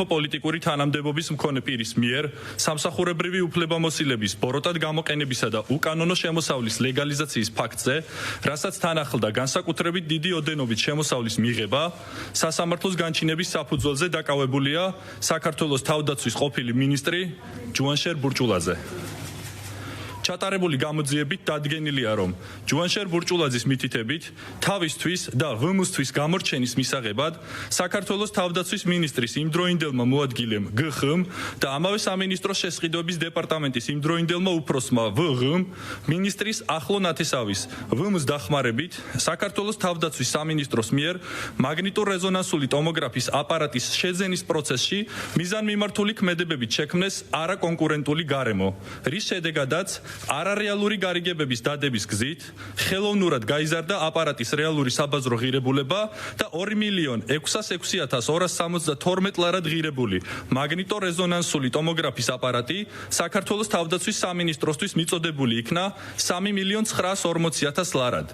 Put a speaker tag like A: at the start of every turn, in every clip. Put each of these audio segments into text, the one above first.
A: პოლიტიკური თანამდებობის მქონე პირის მიერ სამსახურებრივი უფლებამოსილების ბოროტად გამოყენებისა და უკანონო შემოსავლის ლეგალიზაციის ფაქტზე, რასაც თან ახლდა განსაკუთრებით დიდი ოდენობით შემოსავლის მიღება, სასამართლოს განჩინების საფუძველზე დაკავებულია საქართველოს თავდაცვის ყოფილი მინისტრი ჯუანშერ ბურჭულაძე. ჩატარებული გამოძიებით დადგენილია, რომ ჯუანშერ ბურჭულაძის მითითებით თავისთვის და ვმ-ისთვის გამორჩენის მისაღებად საქართველოს თავდაცვის მინისტრის იმდროინდელმა მოადგილემ გხ-მ და ამავე სამინისტროს შესყიდვების დეპარტამენტის იმდროინდელმა უფროსმა ვღ-მ მინისტრის ახლო ნათესავის ვმ-ს დახმარებით საქართველოს თავდაცვის სამინისტროს მიერ მაგნიტურ-რეზონანსული ტომოგრაფის აპარატის შეძენის პროცესში მიზანმიმართული ქმედებებით შექმნეს არაკონკურენტული გარემო, რის შედეგადაც არარეალური გარიგებების დადების გზით ხელოვნურად გაიზარდა აპარატის რეალური საბაზრო ღირებულება და 2.606.272 ლარად ღირებული მაგნიტო-რეზონანსული ტომოგრაფის აპარატი საქართველოს თავდაცვის სამინისტროსთვის მიწოდებული იქნა 3.940.000 ლარად.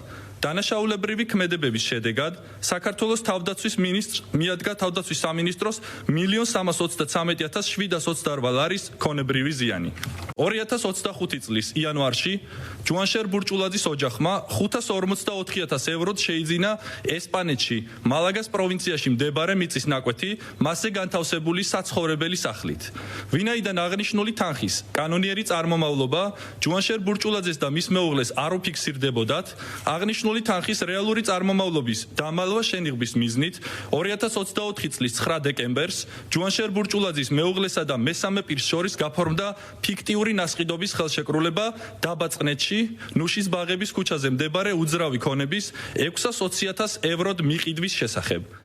A: დანაშაულებრივი ქმედებების შედეგად საქართველოს თავდაცვის მინისტრს მიადგა თავდაცვის სამინისტროს 1.323.728 ლარის ქონებრივი ზიანი. 2025 წლის იანვარში ჯუანშერ ბურჭულაძის ოჯახმა 544.000 ევროდ შეიძინა ესპანეთში მალაგას პროვინციაში მდებარე მიწის ნაკვეთი მასზე განთავსებული საცხოვრებელი სახლით. ვინაიდან აღნიშნული თანხის კანონიერი წარმომავლობა ჯუანშერ ბურჭულაძეს და მის მეუღლეს არ უფიქსირდებოდათ, აღნიშნული თანხის რეალური წარმომავლობის დამალვა შენიღბის მიზნით 2024 წლის 9 დეკემბერს ჯუანშერ ბურჭულაძის მეუღლესა და მესამე პირს შორის გაფორმდა ფიქტიური ნასყიდობის ხელშეკრულება დაბაწყნეთში ნუშის ბაღების ქუჩაზე მდებარე უძრავი ქონების 620.000 ევროდ მიყიდვის შესახებ.